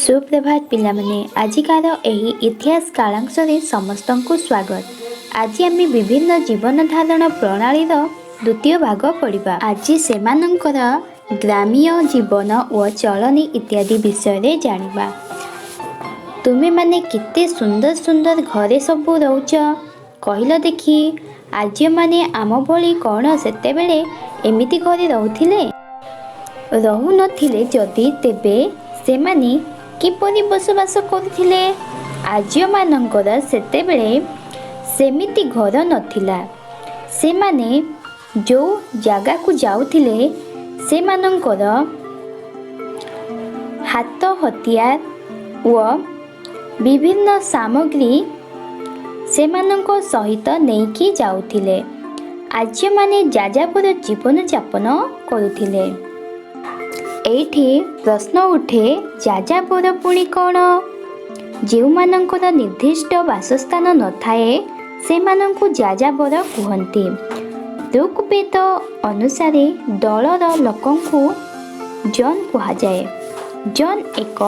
सुप्रभात पिलामने आजिकार एही इतिहास कालांशरे समस्तंकु स्वागत। आज आम विभिन्न जीवन धारण प्रणाली द्वितीय भाग पढ़ा। आज सेमानंकर ग्रामीय जीवन और चलनी इत्यादि विषय जानिबा। तुमे माने किते सुंदर सुंदर घरे सबू रहुच कहल देखी। आज माने आम भली कौन सेतेबेले एमिति घरे रहुथिले रहु नथिले जदि तेबे सेमाने किपरि बसवास करुथिले। आर्य मानकर सेतेबेले सेमिति घर नथिला। सेमाने जो जागा को जाउथिले सेमानकर हाथ हथियार व विभिन्न सामग्री सेमानक सहित नेकी जाउथिले। आर्य माने जाजापर जीवन यापन करुथिले। एठी प्रश्न उठे जाजापर पुणी कौन? जो मानकर निर्दिष्ट वासस्थान न थाए सेमानंकु जाजापर कुहंती। ऋग्वेद अनुसारे दलर लोकंकु जन कुहाजाए। जन एक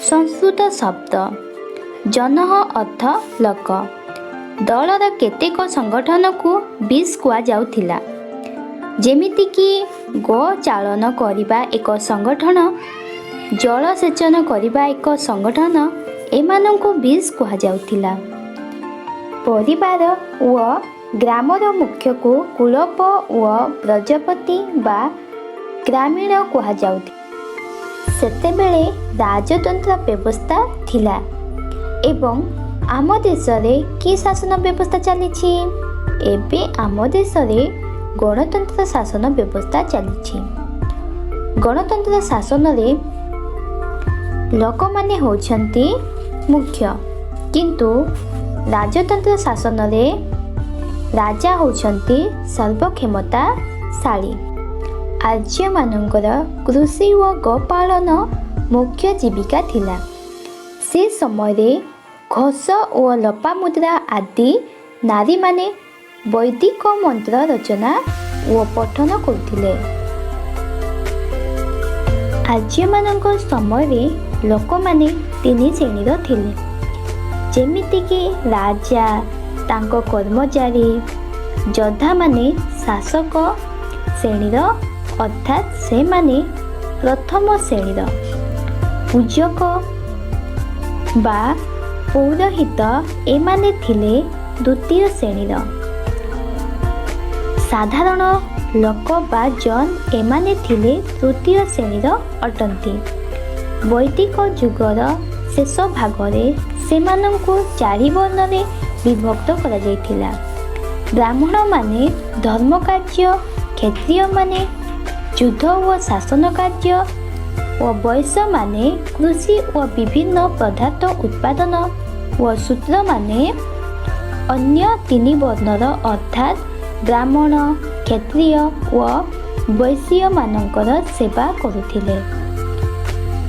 संस्कृत शब्द। जनः अर्थ लोक। दलर केतेक संगठन को बीस कुआ जाउथिला। जेमिति कि गो चालन करिबा एक संगठन, जलसेचन करिबा एक संगठन, एमानंकु बीस कुहा जाउथिला। परिवार व ग्रामर मुख्य को कुलप व प्रजापति बा ग्रामीण कुहा जाउथिला। सेतेबेले राजतंत्र व्यवस्था थिला एवं आम देश रे कि शासन व्यवस्था चलीछि? एबे आम देश रे गणतंत्र शासन व्यवस्था चली। गणतंत्र शासन रे लोक माने होछंती मुख्य, किंतु राजतंत्र शासन रे राजा होछंती सर्वक्षमताशाली। आर्य मानकर कृषि व गोपालन मुख्य जीविका थिला। से समय रे घोष और लोपामुद्रा आदि नारी माने वैदिक मंत्र रचना व पठन करथिले। आर्य मानक समय रे लोक माने तीन श्रेणीर थिले, जेमिति कि राजा, तांको कर्मचारी, योद्धा माने शासक श्रेणीर अर्थात से माने प्रथम श्रेणीर। पूजक बा पौरोहित एमाने थिले द्वितीय श्रेणीर। साधारण लोक बा जन एमाने थिले तृतीय श्रेणीर अटंती। वैदिक जुगर शेष भागरे सेमानंकु चारि वर्णरे विभक्त करा जायथिला। ब्राह्मण माने धर्म कार्य, क्षत्रिय माने युद्ध व शासन कार्य व वैश्य माने कृषि व विभिन्न पदार्थ उत्पादन व शूद्र माने अन्य तीन वर्णर अर्थात ब्राह्मण, क्षत्रिय व वैश्य मानकर सेवा करुथिले।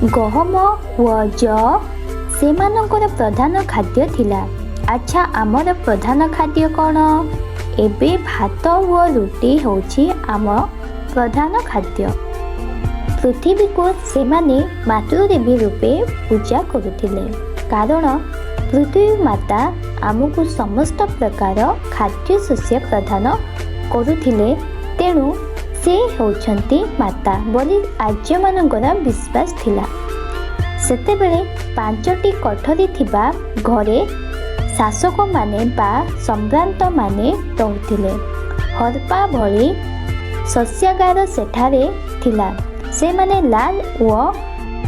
गहम व जौ सेमानकर प्रधान खाद्य थिला। अच्छा, आमर प्रधान खाद्य कौन? एबे भात व रुटी होछि आम प्रधान खाद्य। पृथ्वी को सेमाने मातृदेवी रूपे पूजा करुथिले, कारण पृथ्वी माता आमको समस्त प्रकार खाद्य शस्य प्रदान करुथिले। तेणु से होछंती माता बोली आर्य मानकर विश्वास थिला। सेतेबेले पांचटी कोठरी थिबा घरे शासक माने बा सम्भ्रांत माने रहुथिले। हरपा भली शस्यागार सेठारे थिला। से माने लाल व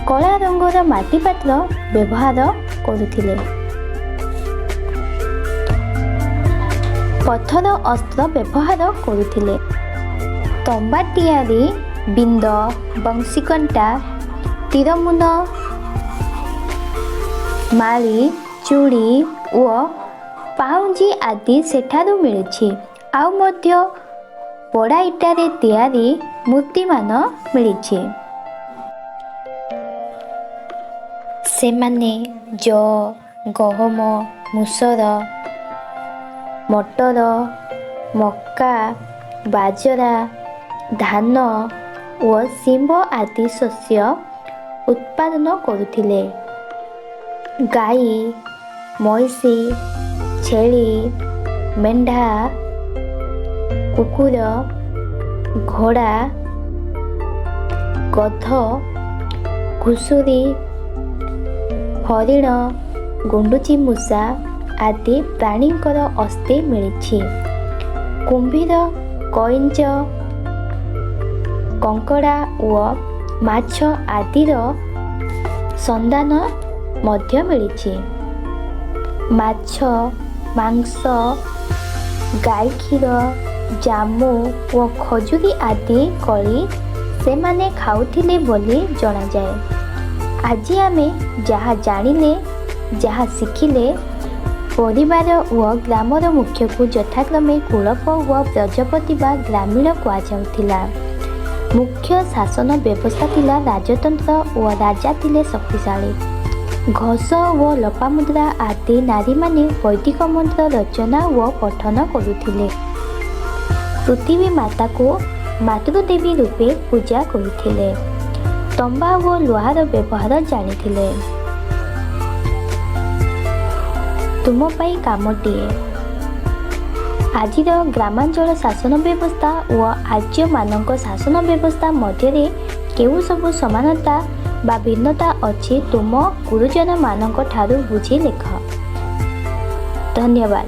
कला रंगर माटी पात्र व्यवहार करुथिले। पत्थर अस्त्र व्यवहार करुथिले। तंबाटियारी, बिंद, बंशीकंटा, तीरमुन, माली, चूड़ी व पाउंजी आदि सेठारु मिलुछि। आउ मध्य पोड़ा इटारे तैयारी मूर्तिमान मिलिछि। सेमाने जौ, गहम, मुसर, मटर, मक्का, बाजरा, धान व सिंब आदि शस्य ଉତ୍ପାଦନ କରୁଥିଲେ। ଗାଈ, ମଇଁଷି, ଛେଳି, ମେଣ୍ଢା, କୁକୁର, ଘୋଡ଼ା, ଗଧ, ଘୁଷୁରୀ, ହରିଣ, ଗୁଣ୍ଡୁଚି ମୂଷା ଆଦି ପ୍ରାଣୀଙ୍କର ଅସ୍ଥି ମିଳିଛି। କୁମ୍ଭୀର, କଇଁଛ, କଙ୍କଡ଼ା ଓ ମାଛ ଆଦିର ସନ୍ଧାନ ମଧ୍ୟ ମିଳିଛି। ମାଛ, ମାଂସ, ଗାଈ କ୍ଷୀର, ଜାମୁ ଓ ଖଜୁରୀ ଆଦି କୋଳି ସେମାନେ ଖାଉଥିଲେ ବୋଲି ଜଣାଯାଏ। ଆଜି ଆମେ ଯାହା ଜାଣିଲେ, ଯାହା ଶିଖିଲେ, ପରିବାର ଓ ଗ୍ରାମର ମୁଖ୍ୟକୁ ଯଥାକ୍ରମେ କୁଳପ ଓ ପ୍ରଜାପତି ବା ଗ୍ରାମୀଣ କୁହାଯାଉଥିଲା। ମୁଖ୍ୟ ଶାସନ ବ୍ୟବସ୍ଥା ଥିଲା ରାଜତନ୍ତ୍ର ଓ ରାଜା ଥିଲେ ଶକ୍ତିଶାଳୀ। ଘୋଷ ଓ ଲୋପାମୁଦ୍ରା ଆଦି ନାରୀମାନେ ବୈଦିକ ମନ୍ତ୍ର ରଚନା ଓ ପଠନ କରୁଥିଲେ। ପୃଥିବୀ ମାତାକୁ ମାତୃଦେବୀ ରୂପେ ପୂଜା କରୁଥିଲେ। ତମ୍ବା ଓ ଲୁହାର ବ୍ୟବହାର ଜାଣିଥିଲେ। ତୁମ ପାଇଁ କାମଟିଏ। ଆଜିର ଗ୍ରାମାଞ୍ଚଳ ଶାସନ ବ୍ୟବସ୍ଥା ଓ ଆର୍ଯ୍ୟମାନଙ୍କ ଶାସନ ବ୍ୟବସ୍ଥା ମଧ୍ୟରେ କେଉଁ ସବୁ ସମାନତା ବା ଭିନ୍ନତା ଅଛି ତୁମ ଗୁରୁଜନମାନଙ୍କ ଠାରୁ ବୁଝି ଲେଖ। ଧନ୍ୟବାଦ।